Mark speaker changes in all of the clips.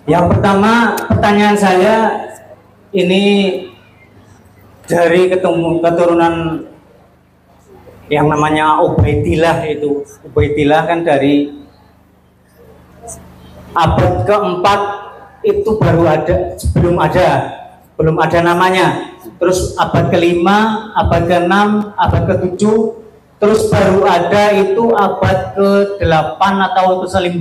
Speaker 1: Yang pertama, pertanyaan saya ini dari keturunan yang namanya Ubaidillah. Itu Ubaidillah kan dari abad keempat, itu baru ada, belum ada namanya. Terus abad kelima, abad keenam, abad ketujuh, terus baru ada itu abad ke-8 atau ke-9.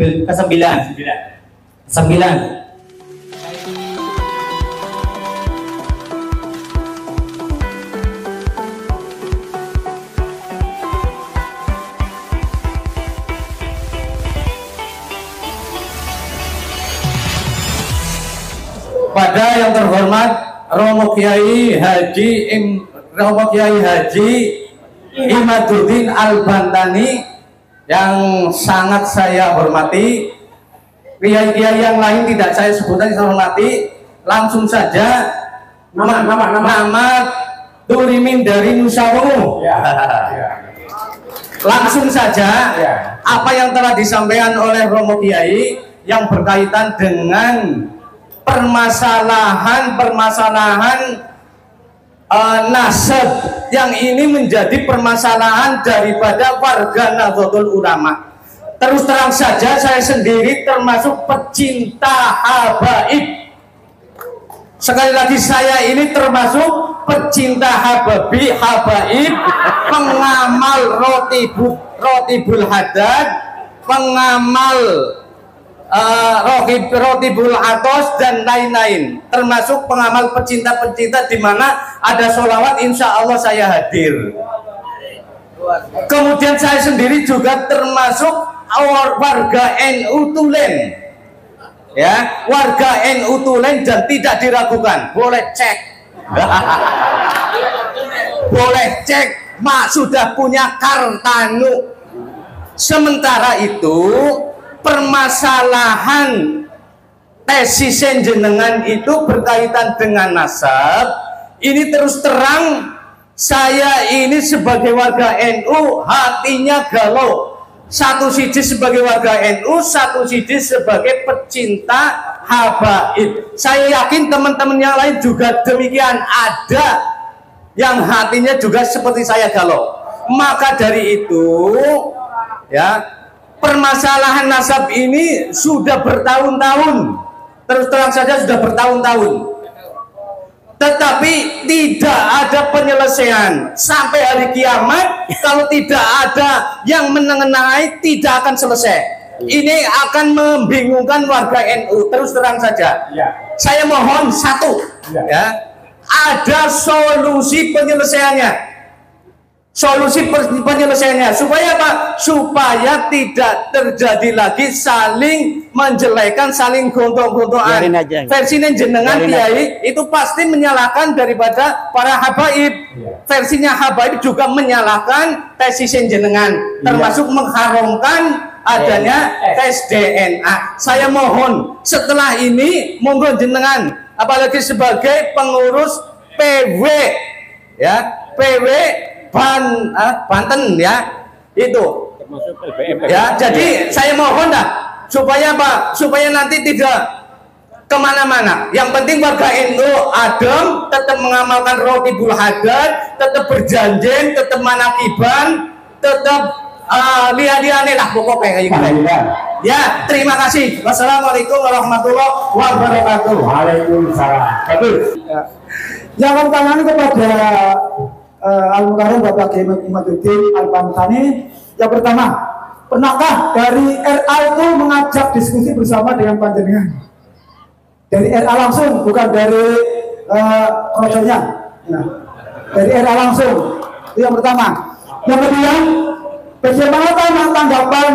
Speaker 2: Pada yang terhormat Romo Kiai Haji Imaduddin Al-Bantani yang sangat saya hormati. Kiai-kiai yang lain tidak saya sebutkan, saya hormati. Langsung saja nama Turimin dari Nusawu. Langsung saja apa yang telah disampaikan oleh Romo Kiai yang berkaitan dengan permasalahan nasab yang ini menjadi permasalahan daripada warga Nahdlatul Ulama. Terus terang saja saya sendiri termasuk pecinta habaib. Sekali lagi saya ini termasuk pecinta habaib, pengamal rotibul hadad, pengamal rotibul atos dan lain-lain, termasuk pengamal pecinta-pecinta di mana ada sholawat insya Allah saya hadir. Kemudian saya sendiri juga termasuk warga NU Tulen, ya, warga NU Tulen, dan tidak diragukan, boleh cek boleh cek, mak sudah punya kartanu. Sementara itu permasalahan tesis jenengan itu berkaitan dengan nasab. Ini terus terang saya ini sebagai warga NU hatinya galau. Satu sisi sebagai warga NU, satu sisi sebagai pecinta habaib. Saya yakin teman-teman yang lain juga demikian, ada yang hatinya juga seperti saya galau. Maka dari itu, ya, permasalahan nasab ini sudah bertahun-tahun, terus terang saja sudah bertahun-tahun, tetapi tidak ada penyelesaian sampai hari kiamat. Kalau tidak ada yang menengahi, tidak akan selesai. Ini akan membingungkan warga NU. Terus terang saja, saya mohon satu, ya, ada solusi penyelesaiannya. Solusi penyelesaiannya supaya apa? Supaya tidak terjadi lagi saling menjelekan, saling gontok-gontokan. Versinya jenengan Kiai itu pasti menyalahkan daripada para habaib. Versinya habaib juga menyalahkan tesisnya jenengan, termasuk mengharamkan adanya tes DNA. Saya mohon setelah ini monggo jenengan, apalagi sebagai pengurus PW, ya, PW Banten, ya, itu ya. Jadi saya mohon dah supaya apa? Supaya nanti tidak kemana-mana. Yang penting warga NU adem, tetap mengamalkan rotibul hadad, tetap berjanji, tetap manakiban, tetap lihat-lihatnya lah pokoknya kayak gitu. Ya, terima kasih. Wassalamualaikum warahmatullahi wabarakatuh.
Speaker 3: Waalaikumsalam.
Speaker 4: Jangan tangan kepada Al-Mukarram Bapak Kiai Imaduddin Al-Bantani. Yang pertama, pernahkah dari RA itu mengajak diskusi bersama dengan panjenengan? Dari RA langsung, bukan dari kroconya. Nah, dari RA langsung. Itu yang pertama. Yang kedua, bagaimana tanggapan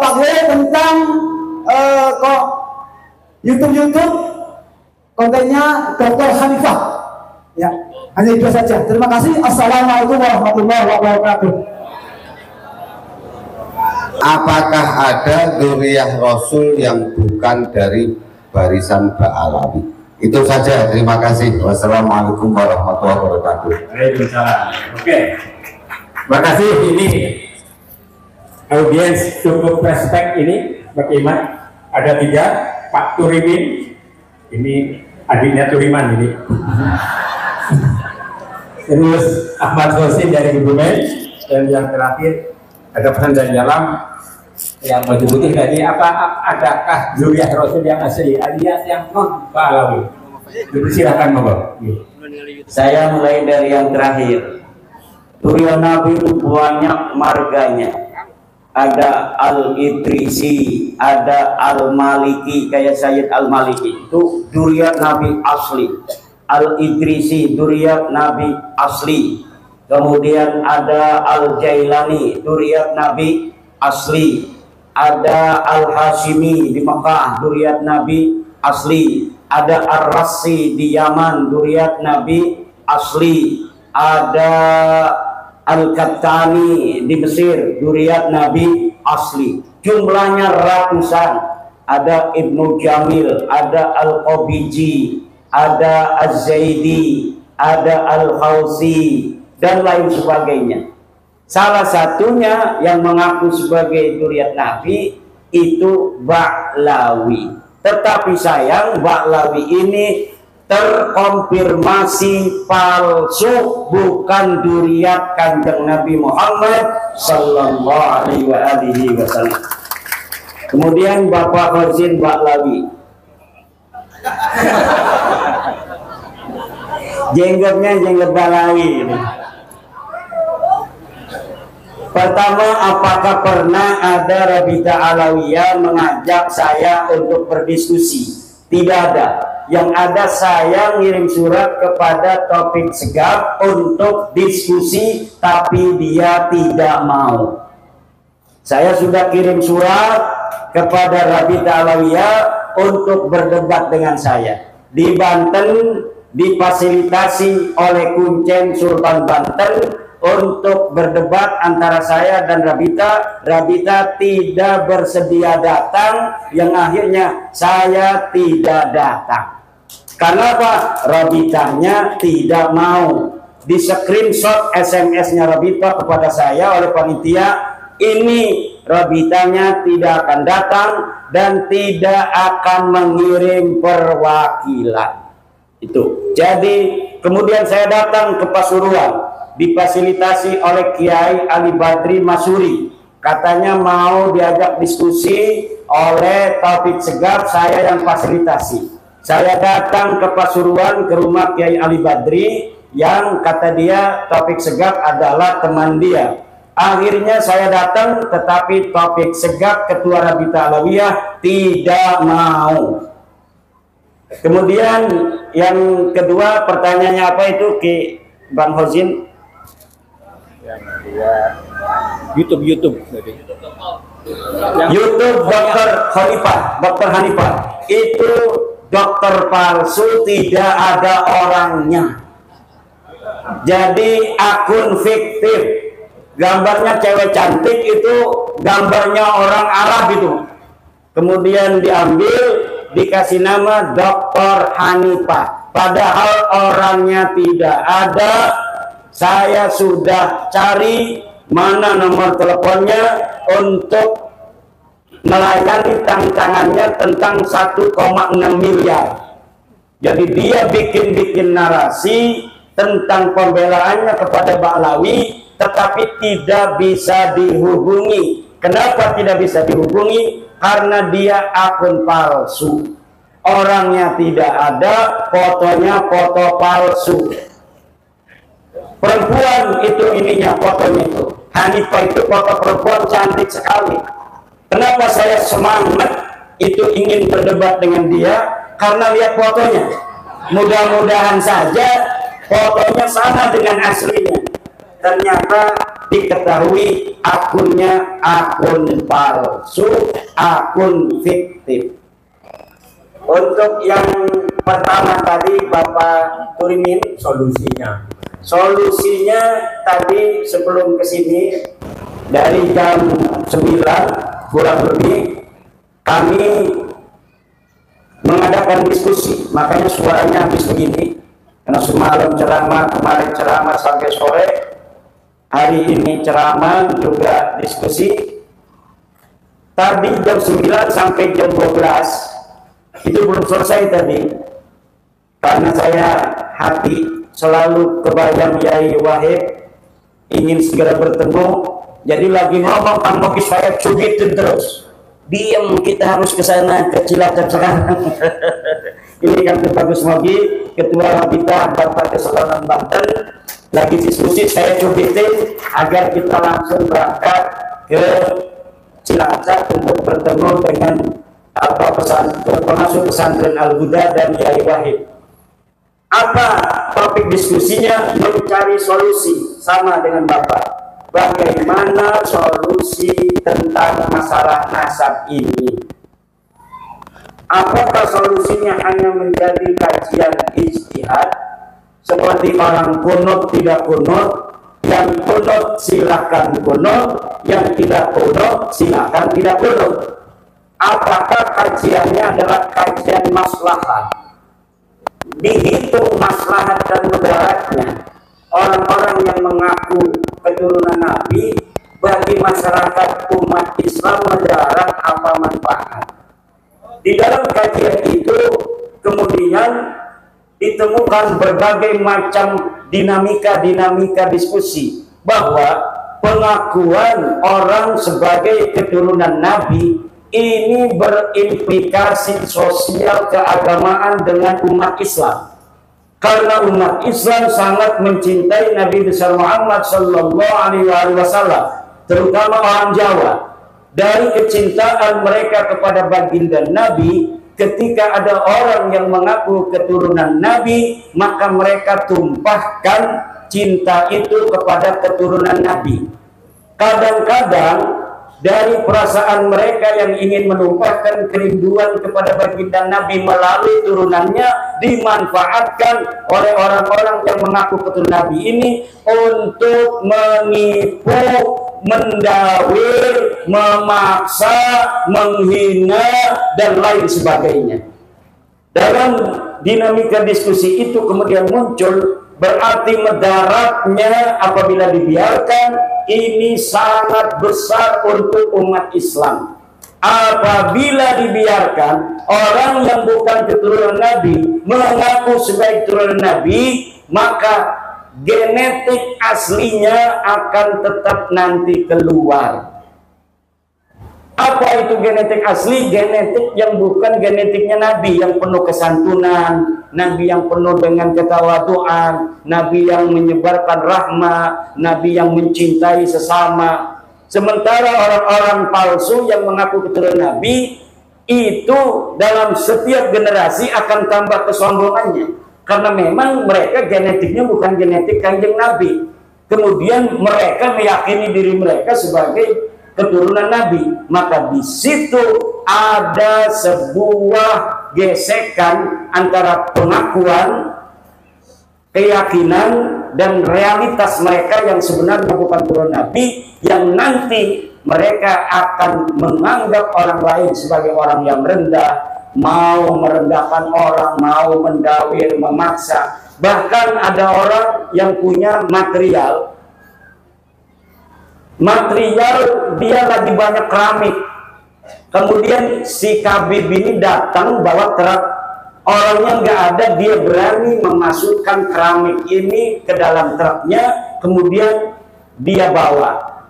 Speaker 4: Pak Kiai tentang kok YouTube kontennya Dr. Hanifah? Ya, hanya itu saja. Terima kasih. Assalamualaikum warahmatullahi wabarakatuh.
Speaker 3: Apakah ada dzurriyyah Rasul yang bukan dari barisan Ba'alawi? Itu saja. Terima kasih. Wassalamualaikum warahmatullahi wabarakatuh.
Speaker 5: Waalaikumsalam. Oke. Terima kasih. Ini audiens cukup respect ini, Pak Iman. Ada 3. Pak Turimin, ini adiknya Turiman ini. Terus Ahmad Hosin dari Kebumen, dan yang terakhir ada pesan dari dalam yang baju putih tadi, adakah zuriyah Rasul yang asli alias yang non Balawi? Silakan monggo.
Speaker 6: Saya mulai dari yang terakhir. Zuriyah Nabi itu banyak marganya. Ada Al-Idrisi, ada Al-Maliki, kayak Sayyid Al-Maliki, itu zuriyah Nabi asli. Al-Idrisi, zuriyah Nabi asli. Kemudian ada Al-Jailani, zuriyah Nabi asli. Ada Al-Hashimi di Mekah, zuriyah Nabi asli. Ada Ar-Rassi di Yaman, zuriyah Nabi asli. Ada Al-Qattani di Mesir, zuriyat Nabi asli. Jumlahnya ratusan. Ada Ibnu Jamil, ada Al-Qabiji, ada Az-Zaidi, ada Al-Khawsi, dan lain sebagainya. Salah satunya yang mengaku sebagai zuriyat Nabi itu Ba'lawi. Tetapi sayang, Ba'lawi ini terkonfirmasi palsu, bukan zuriat Kanjeng Nabi Muhammad sallallahu alaihi wasallam. Kemudian Bapak Khazin Ba'lawi, jenggotnya jenggot Ba'lawi. Pertama, apakah pernah ada Rabita Alawiyah mengajak saya untuk berdiskusi? Tidak ada. Yang ada saya ngirim surat kepada Taufik Segaf untuk diskusi, tapi dia tidak mau. Saya sudah kirim surat kepada Rabita Alawiyah untuk berdebat dengan saya. Di Banten difasilitasi oleh Kuncen Sultan Banten untuk berdebat antara saya dan Rabita. Rabita tidak bersedia datang, yang akhirnya saya tidak datang. Karena apa? Rabitanya tidak mau. Di screenshot SMS-nya Rabita kepada saya oleh panitia, ini Rabitanya tidak akan datang dan tidak akan mengirim perwakilan. Itu. Jadi kemudian saya datang ke Pasuruan, difasilitasi oleh Kiai Ali Badri Masuri. Katanya mau diajak diskusi oleh Taufik Segaf, saya yang fasilitasi. Saya datang ke Pasuruan ke rumah Kiai Ali Badri, yang kata dia Taufik Segaf adalah teman dia. Akhirnya saya datang, tetapi Taufik Segaf, ketua Rabita Alawiyah, tidak mau. Kemudian yang kedua, pertanyaannya apa itu Ki Bang Hozin?
Speaker 5: YouTube Dr. Hanifah itu dokter palsu, tidak ada orangnya. Jadi akun fiktif, gambarnya cewek cantik, itu gambarnya orang Arab itu. Kemudian diambil, dikasih nama Dr. Hanifah, padahal orangnya tidak ada. Saya sudah cari mana nomor teleponnya untuk melayani tantangannya tentang 1,6 miliar. Jadi dia bikin narasi tentang pembelaannya kepada Ba'lawi, tetapi tidak bisa dihubungi. Kenapa tidak bisa dihubungi? Karena dia akun palsu. Orangnya tidak ada, fotonya foto palsu. Perempuan itu ininya, fotonya itu. Hanifah itu foto perempuan cantik sekali. Kenapa saya semangat itu ingin berdebat dengan dia? Karena lihat fotonya. Mudah-mudahan saja fotonya sama dengan aslinya. Ternyata diketahui akunnya akun palsu, akun fiktif. Untuk yang pertama tadi Bapak Turimin, solusinya tadi sebelum kesini dari jam 9 kurang lebih kami mengadakan diskusi, makanya suaranya habis begini karena semalam ceramah, kemarin ceramah sampai sore, hari ini ceramah juga diskusi. Tadi jam 9 sampai jam 12
Speaker 6: Itu belum selesai tadi. Karena saya hati selalu kebayang Yai Wahid ingin segera bertemu. Jadi lagi ngomong Kang Moki saya cubitin terus. Diam, kita harus ke sana, ke Cilacap sekarang. Ini kan Bagus Mogi, Ketua Rabita Bapak Kesultanan Banten, lagi diskusi, saya cubitin agar kita langsung berangkat ke Cilacap untuk bertemu dengan pengasuh pesantren Al-Huda dan Yai Wahid. Apa topik diskusinya? Mencari solusi sama dengan Bapak. Bagaimana solusi tentang masalah nasab ini? Apakah solusinya hanya menjadi kajian ijtihad seperti orang kunut tidak kunut, yang kunut silakan kunut, yang tidak kunut silakan tidak kunut? Apakah kajiannya adalah kajian maslahat? Dihitung maslahat dan mudaratnya. Orang-orang yang mengaku keturunan Nabi, bagi masyarakat umat Islam mudarat apa manfaat? Di dalam kajian itu kemudian ditemukan berbagai macam dinamika diskusi bahwa pengakuan orang sebagai keturunan Nabi ini berimplikasi sosial keagamaan dengan umat Islam. Karena umat Islam sangat mencintai Nabi besar Muhammad Sallallahu Alaihi Wasallam, terutama orang Jawa. Dari kecintaan mereka kepada baginda Nabi, ketika ada orang yang mengaku keturunan Nabi, maka mereka tumpahkan cinta itu kepada keturunan Nabi. Kadang-kadang dari perasaan mereka yang ingin menumpahkan kerinduan kepada baginda Nabi melalui turunannya dimanfaatkan oleh orang-orang yang mengaku keturunan Nabi ini untuk menipu, mendawir, memaksa, menghina, dan lain sebagainya. Dalam dinamika diskusi itu kemudian muncul, berarti mudaratnya apabila dibiarkan ini sangat besar untuk umat Islam. Apabila dibiarkan orang yang bukan keturunan Nabi mengaku sebagai keturunan Nabi, maka genetik aslinya akan tetap nanti keluar. Apa itu genetik asli? Genetik yang bukan genetiknya Nabi, yang penuh kesantunan, Nabi yang penuh dengan ketawaduan, Nabi yang menyebarkan rahmat, Nabi yang mencintai sesama. Sementara orang-orang palsu yang mengaku keturunan Nabi itu dalam setiap generasi akan tambah kesombongannya, karena memang mereka genetiknya bukan genetik Kanjeng Nabi. Kemudian mereka meyakini diri mereka sebagai keturunan Nabi, maka di situ ada sebuah gesekan antara pengakuan, keyakinan, dan realitas mereka yang sebenarnya bukan keturunan Nabi, yang nanti mereka akan menganggap orang lain sebagai orang yang rendah, mau merendahkan orang, mau mendawir, memaksa. Bahkan ada orang yang punya material dia lagi banyak keramik, kemudian si Kabib ini datang bawa truk, orangnya nggak ada, dia berani memasukkan keramik ini ke dalam truknya, kemudian dia bawa.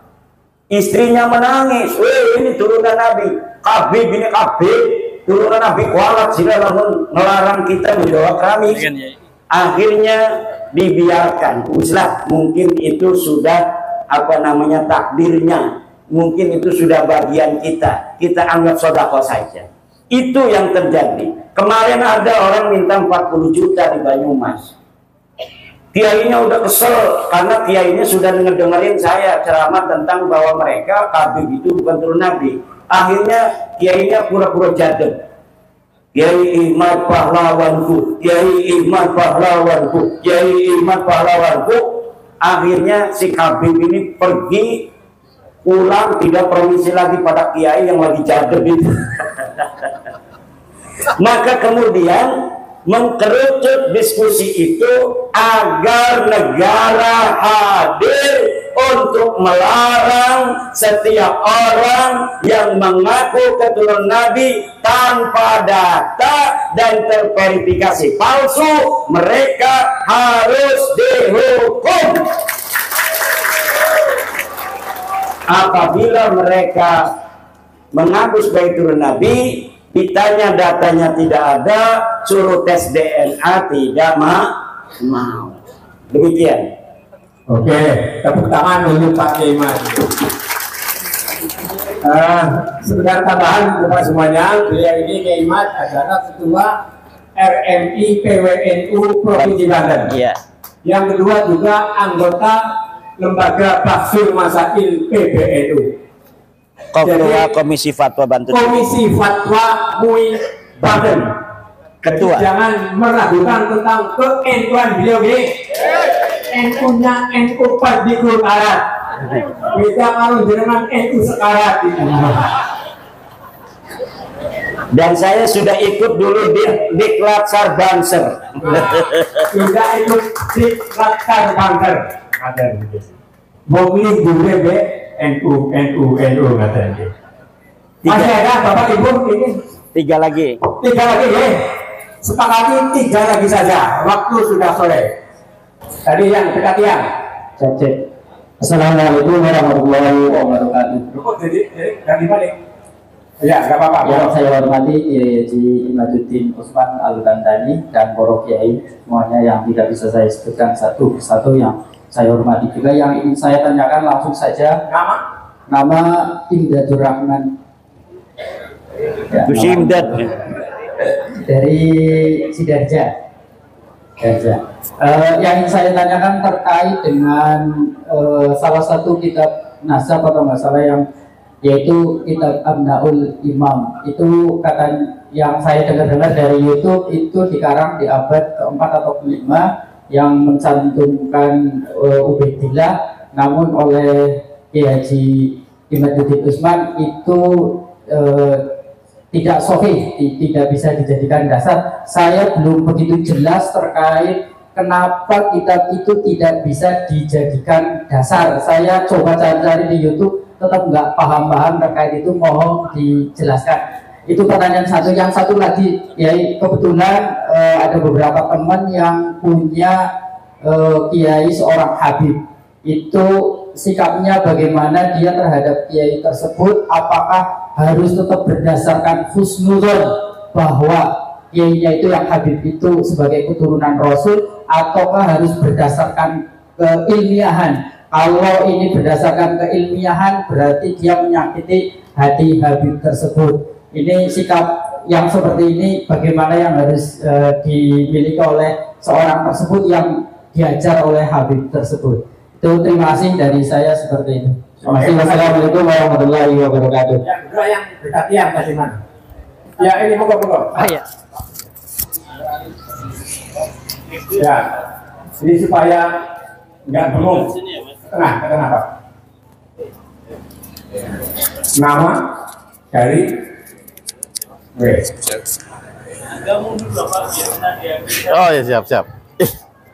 Speaker 6: Istrinya menangis, ini turunan Nabi, Kabib ini Kabib turunan Nabi kualat sih melarang kita membawa keramik. Akhirnya dibiarkan, uslah, mungkin itu sudah takdirnya, mungkin itu sudah bagian kita anggap sedekah saja. Itu yang terjadi. Kemarin ada orang minta 40 juta di Banyumas. Kiainya udah kesel karena kiainya sudah ngedengerin saya ceramah tentang bahwa mereka Kabib itu bukan turun Nabi. Akhirnya kiainya pura-pura jadab. Kiai Ihmad pahlawanku, Kiai Ihmad pahlawanku, Kiai Ihmad pahlawanku. Akhirnya si Kabib ini pergi pulang, tidak permisi lagi pada kiai yang lagi jadab itu. Maka kemudian mengkerucut diskusi itu agar negara hadir untuk melarang setiap orang yang mengaku keturunan Nabi tanpa data dan terverifikasi palsu, mereka harus dihukum. Apabila mereka mengaku sebagai keturunan Nabi, ditanya datanya tidak ada, suruh tes DNA tidak mau. Demikian.
Speaker 5: Oke, tepuk tangan untuk Pak Iman. Sebentar tambahan kepada semuanya, beliau ini Kiai Iman adalah ketua RMI PWNU Provinsi Banten.
Speaker 6: Iya.
Speaker 5: Yang kedua juga anggota Lembaga Bahsul Masail PBNU.
Speaker 6: Ketua Komisi Fatwa Banten.
Speaker 5: Komisi Fatwa MUI Banten.
Speaker 6: Ketua.
Speaker 5: Jadi jangan meragukan tentang ke-NU-an beliau ini. NU-nya NU Padikul Karat. Kita kalau dengan NU sekarat.
Speaker 6: Dan saya sudah ikut dulu di Diklat Sarbanser.
Speaker 5: Sudah ikut Diklat Sarbanser. Mau milih dulu be NU katanya. Masih ada Bapak Ibu ini?
Speaker 6: 3 lagi.
Speaker 5: 3 lagi ya. Sepakati 3 lagi saja. Waktu sudah sore. Tadi yang dekat yang.
Speaker 7: Cek. Assalamualaikum warahmatullahi wabarakatuh.
Speaker 5: Kok jadi ganti balik? Ya, nggak apa-apa.
Speaker 7: Yang saya hormati Kiai Haji Imaduddin Usman Al-Kandani dan para kiai semuanya yang tidak bisa saya sebutkan satu persatu yang saya hormati juga. Yang ingin saya tanyakan langsung saja. Nama Imdadur Rahman. Ya,
Speaker 6: Imdad.
Speaker 7: Dari Sidarja. Yang ingin saya tanyakan terkait dengan salah satu kitab nasab atau nggak salah yang yaitu kitab Abnaul Imam. Itu kata yang saya dengar dari YouTube itu dikarang di abad ke-4 atau ke-5 yang mencantumkan Ubaidillah, namun oleh Kiai Haji Imaduddin Usman itu tidak sahih, tidak bisa dijadikan dasar. Saya belum begitu jelas terkait kenapa kitab itu tidak bisa dijadikan dasar. Saya coba cari-cari di YouTube, tetap nggak paham-paham terkait itu, mohon dijelaskan. Itu pertanyaan satu. Yang satu lagi, ya kebetulan ada beberapa teman yang punya kiai seorang habib. Itu sikapnya bagaimana dia terhadap kiai tersebut, apakah harus tetap berdasarkan husnudzon bahwa kiainya itu yang habib itu sebagai keturunan Rasul, ataukah harus berdasarkan keilmiahan? Kalau ini berdasarkan keilmiahan berarti dia menyakiti hati habib tersebut. Ini sikap yang seperti ini bagaimana yang harus dimiliki oleh seorang tersebut yang diajar oleh habib tersebut. Itu terima kasih dari saya seperti itu. Terima kasih. Wassalamualaikum warahmatullahi wabarakatuh.
Speaker 5: Yang kedua yang dekat yang tadi mana? Ya ini monggo.
Speaker 6: Ya.
Speaker 5: Ya, ini supaya nggak bengong. Tengah Pak. Nama dari
Speaker 8: Oh ya siap.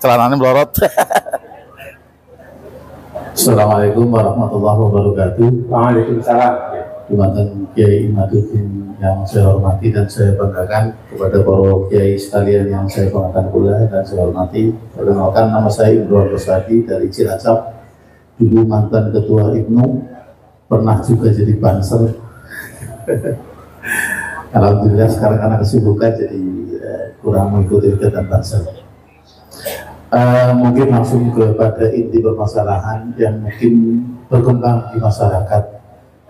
Speaker 8: Celananya melorot. Assalamualaikum warahmatullahi wabarakatuh.
Speaker 5: Waalaikumsalam.
Speaker 8: Jumatan Kiai Imaduddin yang saya hormati dan saya banggakan, kepada para kiai sekalian yang saya banggakan pula dan saya hormati. Perkenalkan, nama saya Ibrahim Rosadi dari Cilacap. Dulu mantan ketua IPNU, pernah juga jadi banser. Alhamdulillah sekarang karena kesibukan jadi kurang mengikuti kegiatan banser. Mungkin langsung kepada inti permasalahan yang mungkin berkembang di masyarakat.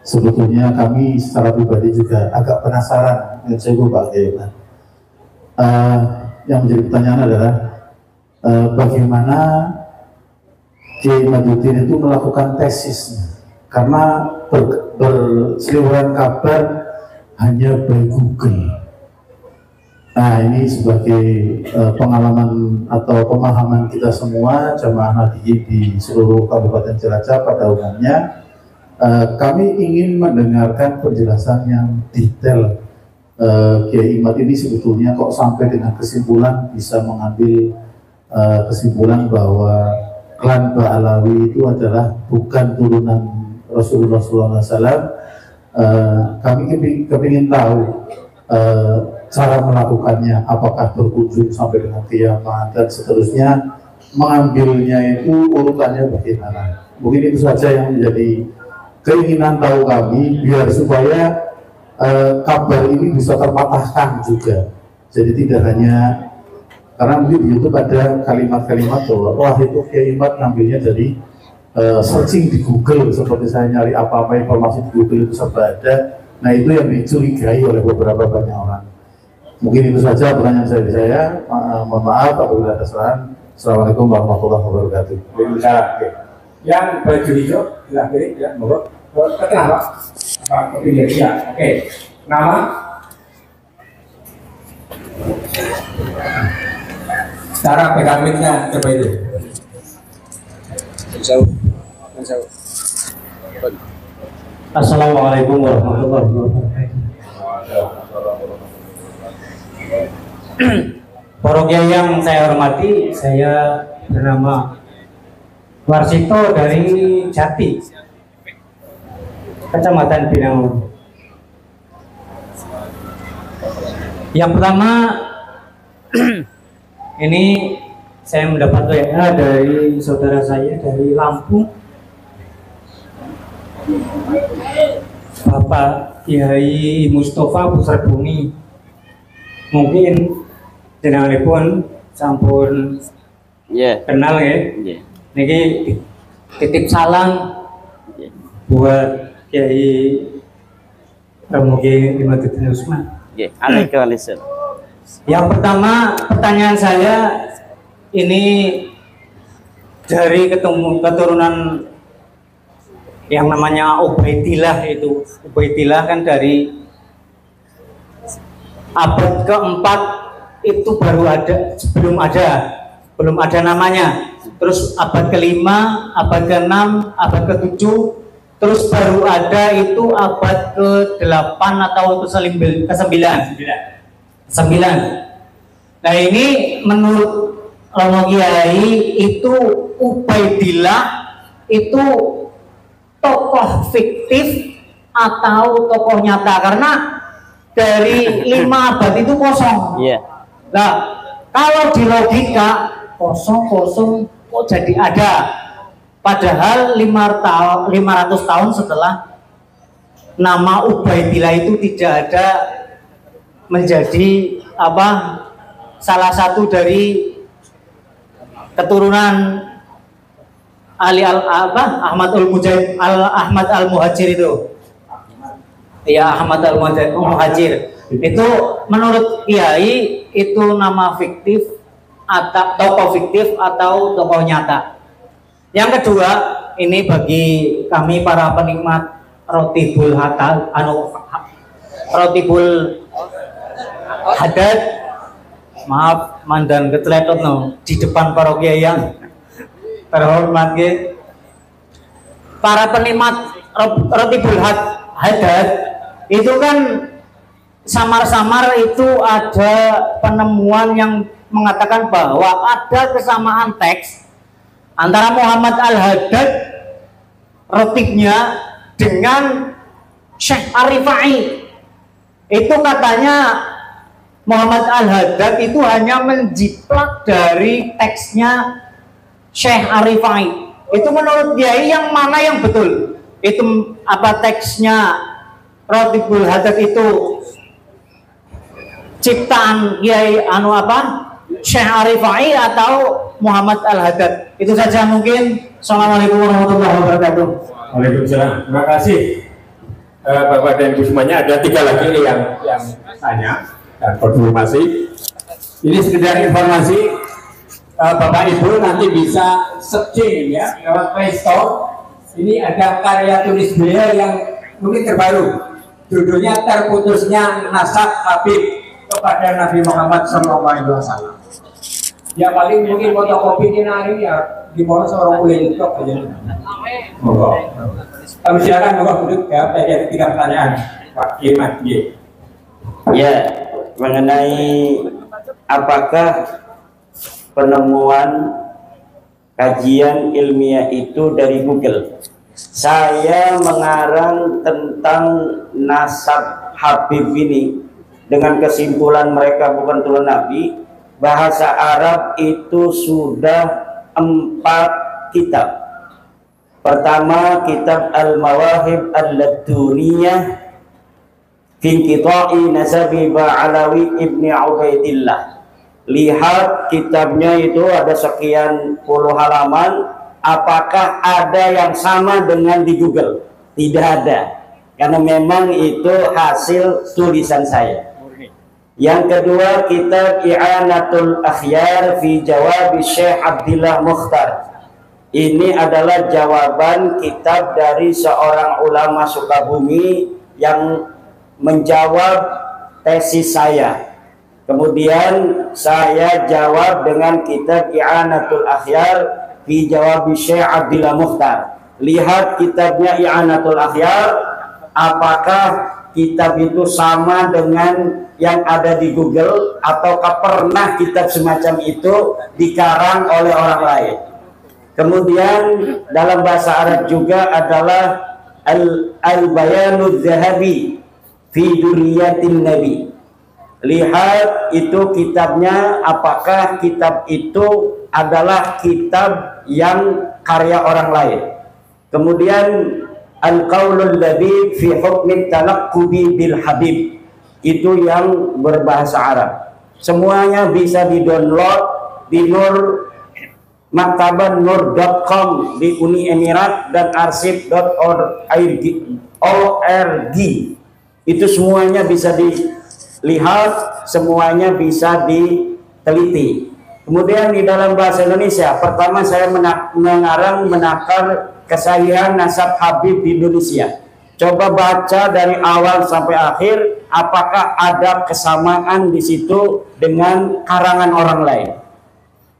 Speaker 8: Sebetulnya kami secara pribadi juga agak penasaran dengan saya Pak Kiai. Yang menjadi pertanyaan adalah bagaimana Kiai Imaduddin itu melakukan tesisnya, karena berseliweran kabar hanya by Google. Nah, ini sebagai pengalaman atau pemahaman kita semua jamaah Nahdliyin di seluruh Kabupaten Cilacap pada umumnya, kami ingin mendengarkan penjelasan yang detail. Kiai Imad ini sebetulnya kok sampai dengan kesimpulan bisa mengambil kesimpulan bahwa klan Ba'alawi itu adalah bukan turunan Rasulullah SAW. Kami kepingin tahu cara melakukannya, apakah berkunjung sampai dengan kiamat dan seterusnya, mengambilnya itu urutannya bagaimana. Mungkin itu saja yang menjadi keinginan tahu kami, biar supaya kabar ini bisa terpatahkan juga. Jadi tidak hanya, karena mungkin di YouTube ada kalimat-kalimat bahwa wah itu Kiai Imad ngambilnya dari searching di Google, seperti saya nyari apa-apa informasi di Google itu serba ada. Nah itu yang dicurigai oleh beberapa banyak orang. Mungkin itu saja pertanyaan saya. Mohon maaf apabila ada kesalahan. Assalamualaikum warahmatullahi wabarakatuh.
Speaker 5: Waalaikumsalam. Yang baju hijau sebelah kiri, ya, monggo. Kenapa? Pak Kopilih, ya. Oke. Nama? Cara pegang mic-nya coba itu.
Speaker 1: Assalamualaikum warahmatullahi wabarakatuh. Para kiai yang saya hormati, saya bernama Warsito dari Jati, Kecamatan Binangun. Yang pertama, ini saya mendapat WA dari saudara saya dari Lampung, Bapak Kiai Mustafa Pusarbuni. Mungkin jenenganipun sampun kenal ya. Niki titip salam buat Kiai Ramugi Imaduddin Usman. Yang pertama, pertanyaan saya ini dari keturunan yang namanya Ubaidillah itu. Ubaidillah kan dari abad keempat itu baru ada, belum ada namanya. Terus abad kelima, abad ke-6, abad ke-7, terus baru ada itu abad ke-8 atau ke-9. Nah ini menurut Romo Kiai itu Ubaidillah itu tokoh fiktif atau tokoh nyata, karena dari 5 abad itu kosong. Nah kalau di logika kosong kok jadi ada, padahal 500 tahun setelah nama Ubaidillah itu tidak ada menjadi salah satu dari keturunan Ahmad al-Muhajir itu. Ya, Ahmad al-Muhajir. Itu menurut Kiai itu nama fiktif atau tokoh fiktif atau tokoh nyata. Yang kedua, ini bagi kami para penikmat roti hadat, maaf mandan ketletot di depan para kiai yang terhormat ge. Para penikmat roti hadat itu kan samar-samar itu ada penemuan yang mengatakan bahwa ada kesamaan teks antara Muhammad al-Haddad rotibnya dengan Syekh Arifai. Itu katanya Muhammad al-Haddad itu hanya menjiplak dari teksnya Syekh Arifai. Itu menurut Kiai yang mana yang betul? Itu apa teksnya Rotibul Haddad itu ciptaan Kiai Syekh Arifai atau Muhammad al-Haddad? Itu saja mungkin. Assalamualaikum warahmatullahi wabarakatuh.
Speaker 5: Waalaikumsalam. Terima kasih Bapak dan Ibu semuanya. Ada 3 lagi yang tanya dan konfirmasi. Ini sekedar informasi. Bapak Ibu nanti bisa searching ya lewat Play Store. Ini ada karya tulis beliau yang mungkin terbaru. Judulnya Terputusnya Nasab Habib kepada Nabi Muhammad SAW. Ya paling mungkin fotokopi ini hari ya di bawah seorang boleh duduk aja. Kami silakan Bapak duduk ya. Ada 3 pertanyaan Pak Iman.
Speaker 6: Ya, mengenai apakah penemuan kajian ilmiah itu dari Google. Saya mengarang tentang nasab Habib ini dengan kesimpulan mereka bukan turun Nabi. Bahasa Arab itu sudah 4 kitab. Pertama, kitab Al-Mawahib Al-Laduniyah fi Inqita'i Nasabi Ba'alawi Ibni Ubaidillah. Lihat kitabnya itu ada sekian puluh halaman. Apakah ada yang sama dengan di Google? Tidak ada, karena memang itu hasil tulisan saya. Yang kedua, kitab I'anatul Akhyar fi Jawab Syekh Abdillah Mukhtar. Ini adalah jawaban kitab dari seorang ulama Sukabumi yang menjawab tesis saya. Kemudian saya jawab dengan kitab I'anatul Akhyar fi Jawab Syekh Abdillah Mukhtar. Lihat kitabnya I'anatul Akhyar, apakah kitab itu sama dengan yang ada di Google, ataukah pernah kitab semacam itu dikarang oleh orang lain. Kemudian dalam bahasa Arab juga adalah Al-Bayanud Zahabi fi Duriyatin Nabi. Lihat itu kitabnya, apakah kitab itu adalah kitab yang karya orang lain. Kemudian Al-Qaulul Labib fi Hukmi Talaqqubi bil Habib, itu yang berbahasa Arab. Semuanya bisa di-download di maktaban nur.com di Uni Emirat dan arsip.org. Itu semuanya bisa dilihat, semuanya bisa diteliti. Kemudian di dalam bahasa Indonesia, pertama saya mengarang menakar kesahihan nasab Habib di Indonesia. Coba baca dari awal sampai akhir, apakah ada kesamaan di situ dengan karangan orang lain.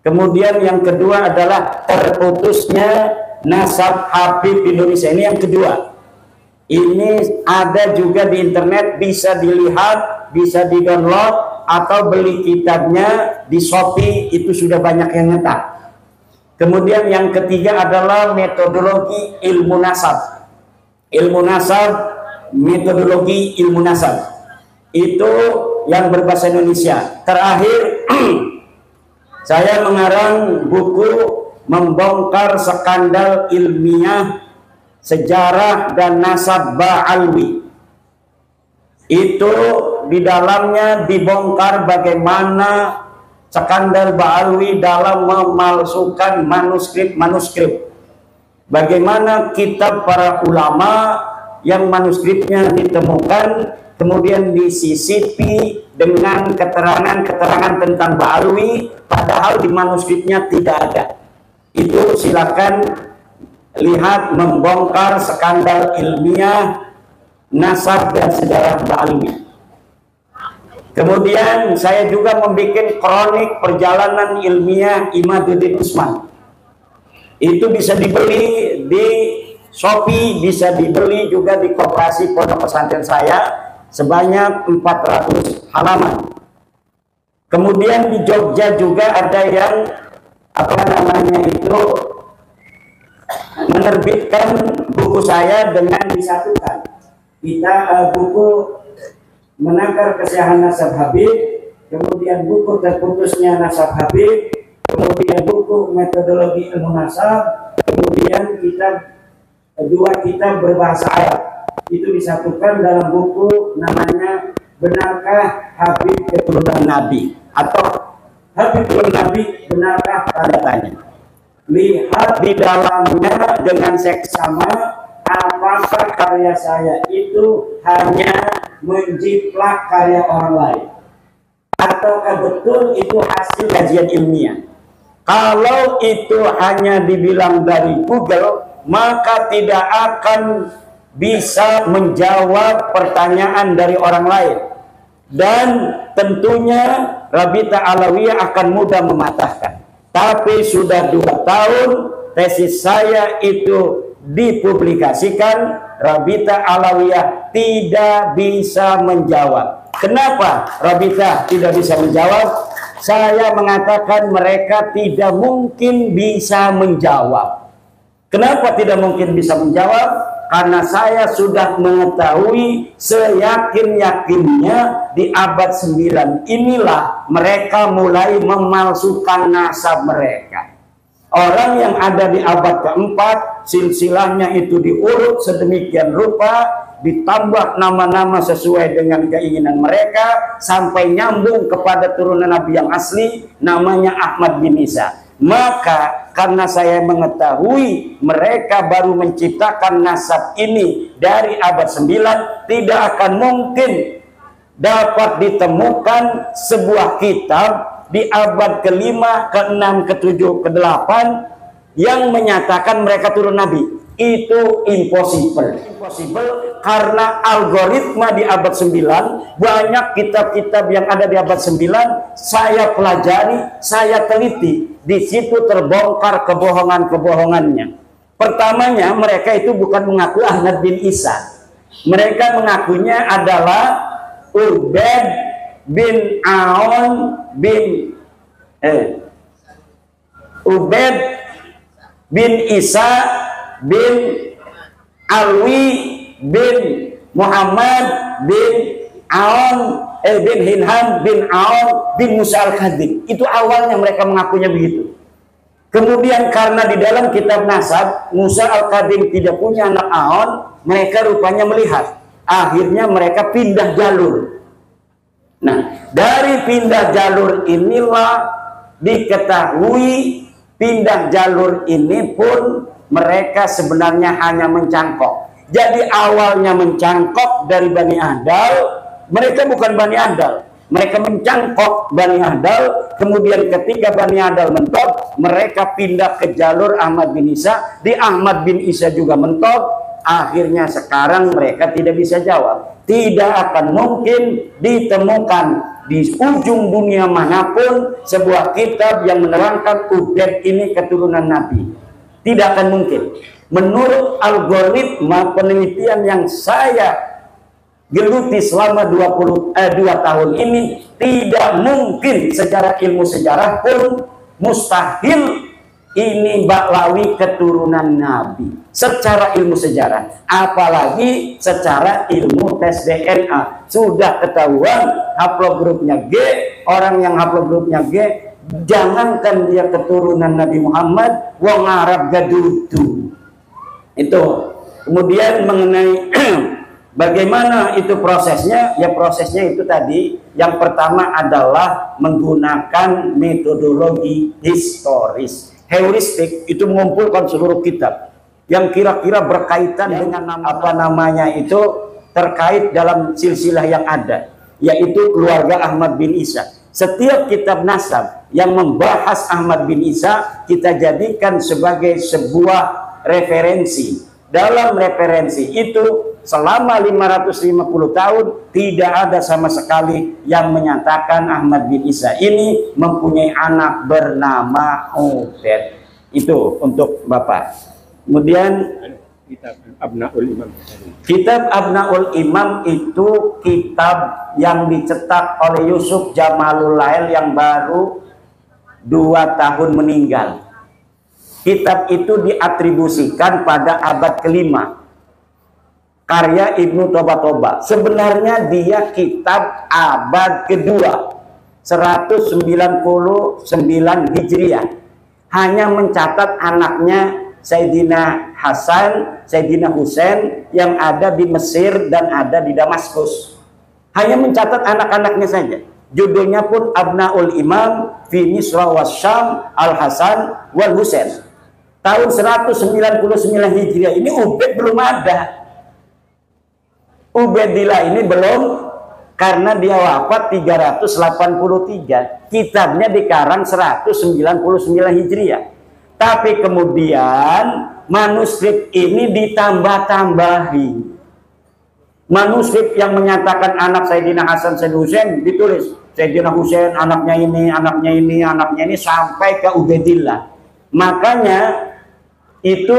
Speaker 6: Kemudian yang kedua adalah terputusnya nasab Habib Indonesia. Ini yang kedua. Ini ada juga di internet, bisa dilihat, bisa di-download, atau beli kitabnya di Shopee, itu sudah banyak yang nyetak. Kemudian yang ketiga adalah metodologi ilmu nasab. Ilmu nasab, metodologi ilmu nasab. Itu yang berbahasa Indonesia. Terakhir, saya mengarang buku membongkar skandal ilmiah sejarah dan nasab Ba'alwi. Itu di dalamnya dibongkar bagaimana skandal Ba'alwi dalam memalsukan manuskrip. Bagaimana kitab para ulama yang manuskripnya ditemukan kemudian disisipi dengan keterangan-keterangan tentang Ba'alwi, padahal di manuskripnya tidak ada. Itu silakan lihat, membongkar skandal ilmiah nasab dan sejarah Ba'alwi. Kemudian saya juga membuat kronik perjalanan ilmiah Imaduddin Usman. Itu bisa dibeli di Shopee, bisa dibeli juga di koperasi pondok pesantren saya, sebanyak 400 halaman. Kemudian di Jogja juga ada yang menerbitkan buku saya dengan disatukan. Kita buku menakar kesahihan nasab Habib, kemudian buku terputusnya nasab Habib, kemudian buku metodologi ilmu nasab, kemudian dua kitab berbahasa Arab. Itu disatukan dalam buku namanya Benarkah Habib Keturunan Nabi, atau Habib Keturunan Nabi Benarkah Tanda Tanya. Lihat di dalamnya dengan seksama, apakah karya saya itu hanya menjiplak karya orang lain, ataukah betul itu hasil kajian ilmiah. Kalau itu hanya dibilang dari Google, maka tidak akan bisa menjawab pertanyaan dari orang lain, dan tentunya Rabita Alawiyah akan mudah mematahkan. Tapi sudah 2 tahun tesis saya itu dipublikasikan, Rabita Alawiyah tidak bisa menjawab. Kenapa Rabita tidak bisa menjawab? Saya mengatakan mereka tidak mungkin bisa menjawab. Kenapa tidak mungkin bisa menjawab? Karena saya sudah mengetahui seyakin-yakinnya di abad 9 inilah mereka mulai memalsukan nasab mereka. Orang yang ada di abad keempat, silsilahnya itu diurut sedemikian rupa, ditambah nama-nama sesuai dengan keinginan mereka, sampai nyambung kepada turunan Nabi yang asli, namanya Ahmad bin Isa. Maka karena saya mengetahui mereka baru menciptakan nasab ini dari abad 9, tidak akan mungkin dapat ditemukan sebuah kitab di abad ke-5, ke-6, ke-7, ke-8 yang menyatakan mereka turun Nabi. Itu impossible. Impossible karena algoritma di abad 9, banyak kitab-kitab yang ada di abad 9 saya pelajari, saya teliti. Di situ terbongkar kebohongan-kebohongannya. Pertamanya mereka itu bukan mengaku Ahmad bin Isa. Mereka mengakunya adalah Ubaid bin Aun bin Ubaid bin Isa bin Alwi bin Muhammad bin Aun bin Hinham bin Aun bin Musa al-Khadim. Itu awalnya mereka mengakunya begitu. Kemudian karena di dalam kitab nasab Musa al-Khadim tidak punya anak Aun, mereka rupanya melihat. Akhirnya mereka pindah jalur. Nah, dari pindah jalur inilah diketahui pindah jalur ini pun mereka sebenarnya hanya mencangkok. Jadi awalnya mencangkok dari Bani Ahdal. Mereka bukan Bani Ahdal, mereka mencangkok Bani Ahdal. Kemudian ketika Bani Ahdal mentok, mereka pindah ke jalur Ahmad bin Isa. Di Ahmad bin Isa juga mentok. Akhirnya sekarang mereka tidak bisa jawab. Tidak akan mungkin ditemukan di ujung dunia manapun sebuah kitab yang menerangkan Ubaid ini keturunan Nabi. Tidak akan mungkin. Menurut algoritma penelitian yang saya geluti selama 2 tahun ini, tidak mungkin secara ilmu sejarah pun mustahil ini Baklawi keturunan Nabi secara ilmu sejarah, apalagi secara ilmu tes DNA. Sudah ketahuan haplogrupnya G, orang yang haplogrupnya G, jangankan dia keturunan Nabi Muhammad, wong Arab gadudu. Itu. Kemudian mengenai bagaimana itu prosesnya? Ya prosesnya itu tadi, yang pertama adalah menggunakan metodologi historis. Heuristik itu mengumpulkan seluruh kitab yang kira-kira berkaitan dengan namanya itu terkait dalam silsilah yang ada, yaitu keluarga Ahmad bin Isa. Setiap kitab nasab yang membahas Ahmad bin Isa kita jadikan sebagai sebuah referensi. Dalam referensi itu selama 550 tahun tidak ada sama sekali yang menyatakan Ahmad bin Isa ini mempunyai anak bernama Ubaid. Itu untuk Bapak. Kemudian
Speaker 5: kitab Abnaul Imam.
Speaker 6: Kitab Abnaul Imam itu kitab yang dicetak oleh Yusuf Jamalul Lail yang baru 2 tahun meninggal. Kitab itu diatribusikan pada abad ke-5. Karya Ibnu Toba. Sebenarnya dia kitab abad ke-2, 199 Hijriah. Hanya mencatat anaknya Sayyidina Hasan, Sayyidina Husain yang ada di Mesir dan ada di Damaskus. Hanya mencatat anak-anaknya saja. Judulnya pun Abnaul Imam fi Misra wasyam al-Hasan wal Husain. Tahun 199 Hijriah ini Ubaid belum ada. Ubaidillah ini belum, karena dia wafat 383. Kitabnya dikarang 199 Hijriah. Tapi kemudian manuskrip ini ditambah-tambahi. Manuskrip yang menyatakan anak Sayyidina Hasan Sayyidina Husain ditulis Sayyidina Husain anaknya ini, anaknya ini, anaknya ini sampai ke Ubaidillah. Makanya itu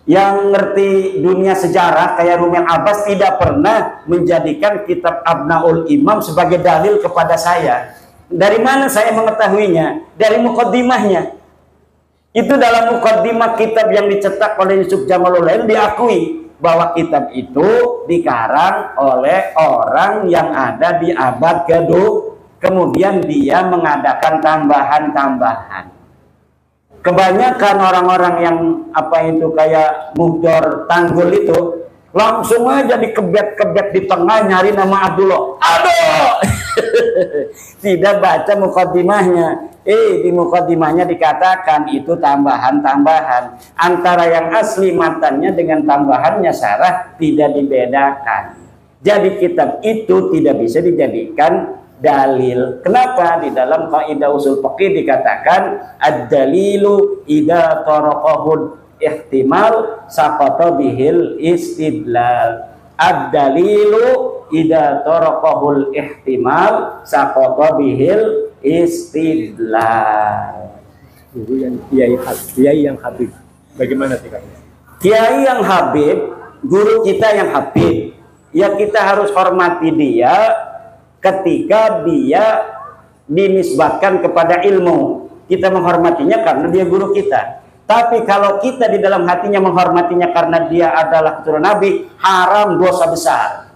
Speaker 6: yang ngerti dunia sejarah kayak Rumel Abbas tidak pernah menjadikan kitab Abnaul Imam sebagai dalil kepada saya. Dari mana saya mengetahuinya? Dari mukaddimahnya. Itu dalam mukaddimah kitab yang dicetak oleh Yusuf Jamaluddin diakui bahwa kitab itu dikarang oleh orang yang ada di abad kedua. Kemudian dia mengadakan tambahan-tambahan. Kebanyakan orang-orang yang kayak Muhdor Tanggul itu langsung aja dikebet-kebet di tengah nyari nama Abdullah. Aduh, tidak baca mukaddimahnya. Di mukaddimahnya dikatakan itu tambahan-tambahan. Antara yang asli matannya dengan tambahannya syarah tidak dibedakan. Jadi kitab itu tidak bisa dijadikan dalil. Kenapa? Di dalam kaidah usul fiqih dikatakan ad-dalilu idza taraqahul ihtimal saqata bihil istidlal. Ad-dalilu idza taraqahul ihtimal saqata bihil istidlal.
Speaker 5: Guru yang kiai yang habib. Bagaimana sikapnya?
Speaker 6: Kiai yang habib, guru kita yang habib. Ya kita harus hormati dia ketika dia dinisbatkan kepada ilmu. Kita menghormatinya karena dia guru kita. Tapi kalau kita di dalam hatinya menghormatinya karena dia adalah keturunan Nabi, haram, dosa besar.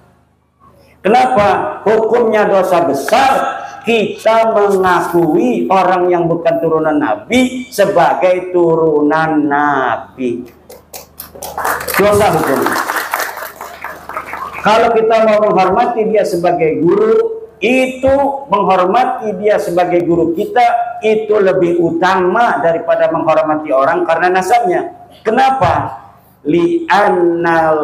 Speaker 6: Kenapa? Hukumnya dosa besar. Kita mengakui orang yang bukan turunan Nabi sebagai turunan Nabi. Dosa hukumnya. Kalau kita mau menghormati dia sebagai guru, itu menghormati dia sebagai guru kita itu lebih utama daripada menghormati orang karena nasabnya. Kenapa? Li'anna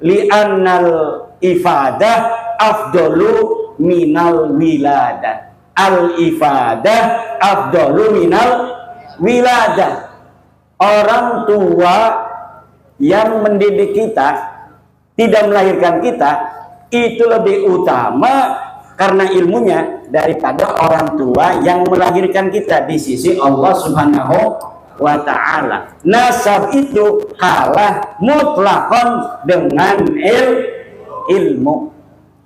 Speaker 6: li'annal ifadah afdalu minal wiladah. Al ifadah afdalu minal wiladah. Orang tua yang mendidik kita, tidak melahirkan kita, itu lebih utama karena ilmunya daripada orang tua yang melahirkan kita di sisi Allah Subhanahu wa ta'ala. Nasab itu kalah mutlakon dengan ilmu.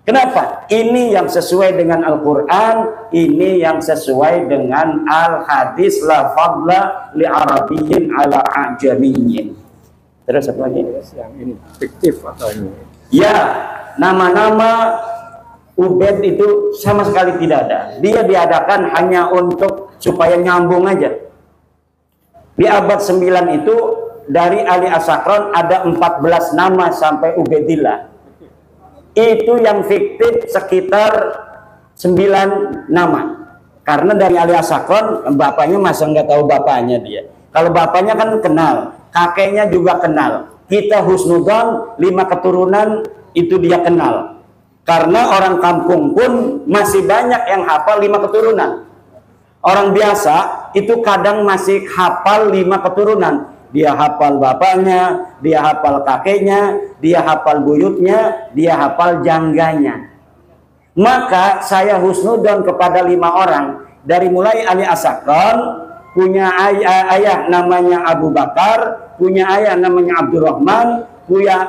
Speaker 6: Kenapa? Ini yang sesuai dengan Al-Quran, ini yang sesuai dengan Al-Hadis, la fadla li arabiyyin ala ajamiyyin. Terus apa lagi?
Speaker 5: Yang ini fiktif atau ini?
Speaker 6: Ya, nama-nama Ubed itu sama sekali tidak ada. Dia diadakan hanya untuk supaya nyambung aja. Di abad 9 itu dari Ali As-Sakran ada 14 nama sampai Ubedillah. Itu yang fiktif sekitar 9 nama. Karena dari Ali As-Sakran bapaknya masa nggak tahu bapaknya dia. Kalau bapaknya kan kenal, kakeknya juga kenal. Kita husnudon 5 keturunan itu dia kenal. Karena orang kampung pun masih banyak yang hafal 5 keturunan. Orang biasa itu kadang masih hafal 5 keturunan. Dia hafal bapaknya, dia hafal kakeknya, dia hafal buyutnya, dia hafal jangganya. Maka saya husnudon kepada 5 orang. Dari mulai Ali As-Sakran, punya ayah namanya Abu Bakar, punya ayah namanya Abdurrahman, punya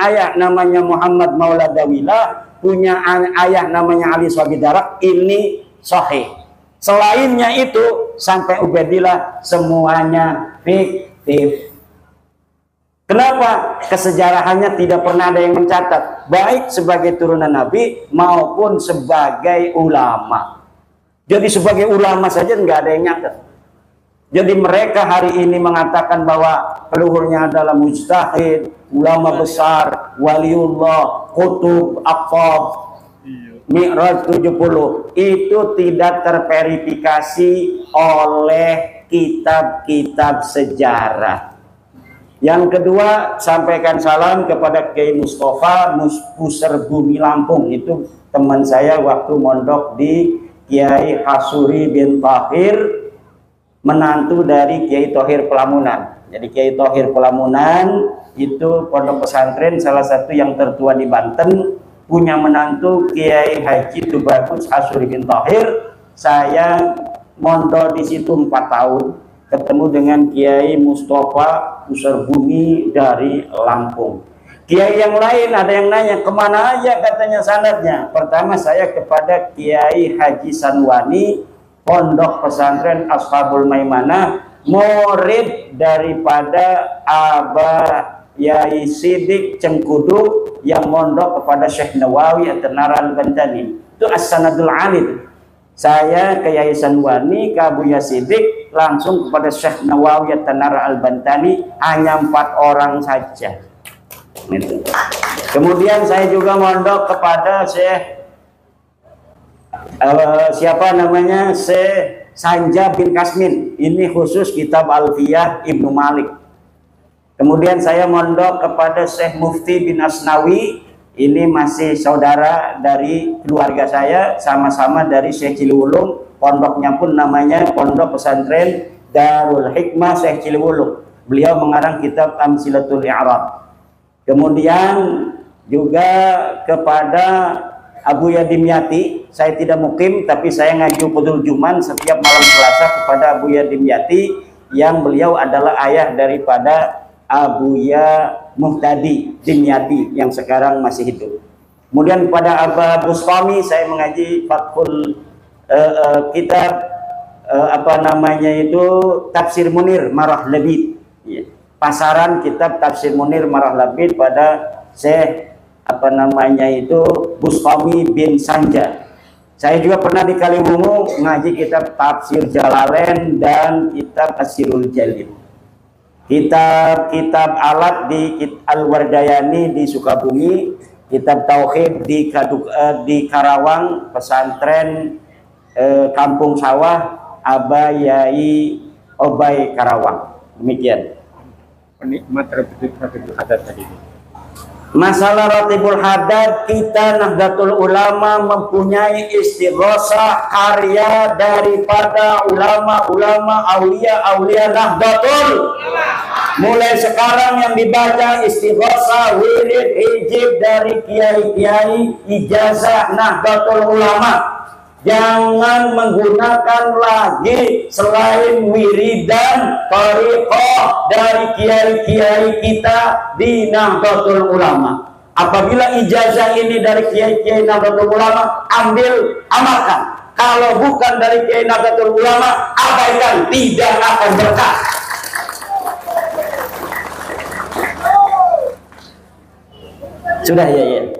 Speaker 6: ayah namanya Muhammad Maula Dawilah, punya ayah namanya Ali Swabidarak. Ini sahih. Selainnya itu sampai Ubaidillah semuanya fiktif. Kenapa? Kesejarahannya tidak pernah ada yang mencatat, baik sebagai turunan Nabi maupun sebagai ulama. Jadi sebagai ulama saja nggak ada yang nyatat. Jadi mereka hari ini mengatakan bahwa leluhurnya adalah mujtahid, ulama besar, waliullah, kutub, aqtab, Mi'raj 70, itu tidak terverifikasi oleh kitab-kitab sejarah. Yang kedua, sampaikan salam kepada Kiai Mustafa Pusar Bumi Lampung. Itu teman saya waktu mondok di Kiai Hasuri bin Tahir, menantu dari Kiai Thohir Pelamunan. Jadi Kiai Thohir Pelamunan itu pondok pesantren salah satu yang tertua di Banten, punya menantu Kiai Haji Tubagus Hasuri bin Tahir. Saya mondok di situ 4 tahun, ketemu dengan Kiai Mustafa Pusar Bumi dari Lampung. Kiai yang lain ada yang nanya, kemana aja katanya sanadnya. Pertama saya kepada Kiai Haji Sanwani, Pondok Pesantren Ashabul Maimanah, murid daripada Abah Yai Sidik Cengkudu yang mondok kepada Syekh Nawawi At-Tanara Al-Bantani. Itu As-Sanadul Alim. Saya ke Yai Sanwani, ke Abu Yai Sidik, langsung kepada Syekh Nawawi At-Tanara Al-Bantani, hanya 4 orang saja. Gitu. Kemudian saya juga mondok kepada Syekh siapa namanya, Syekh Sanja bin Kasmin. Ini khusus kitab Alfiyah Ibnu Malik. Kemudian saya mondok kepada Syekh Mufti bin Asnawi. Ini masih saudara dari keluarga saya, sama-sama dari Syekh Ciliwulung. Pondoknya pun namanya Pondok Pesantren Darul Hikmah Syekh Ciliwulung. Beliau mengarang kitab Amsilatul I'rab. Kemudian juga kepada Abu Yadimyati, saya tidak mukim tapi saya ngaji Qudul Juman setiap malam Selasa kepada Abu Yadimyati, yang beliau adalah ayah daripada Abu Ya Muhtadi Dimyati yang sekarang masih hidup. Kemudian kepada Abu Bustami saya mengaji Fathul kitab Tafsir Munir Marah Labid. Ya. Pasaran kitab Tafsir Munir Marah Labid pada Syekh Bustami bin Sanja. Saya juga pernah di Kaliwungu ngaji kitab Tafsir Jalalain dan kitab Asirul Jalil. Kitab alat di Al-Wardayani di Sukabumi, kitab Tauhid di Karawang, pesantren Kampung Sawah Aba Yai Obay Karawang. Demikian.
Speaker 5: Penikmat Ratibul Hadad tadi.
Speaker 6: Masalah Ratibul Hadad, kita Nahdlatul Ulama mempunyai istighosah karya daripada ulama-ulama aulia Nahdlatul. Mulai sekarang yang dibaca istighosah, wirid, hijib dari kiai-kiai ijazah Nahdlatul Ulama. Jangan menggunakan lagi selain wiridan thariqah dari kiai-kiai kita di Nahdlatul Ulama. Apabila ijazah ini dari kiai-kiai Nahdlatul Ulama, ambil, amalkan. Kalau bukan dari kiai Nahdlatul Ulama, abaikan, tidak akan berkah. Sudah ya.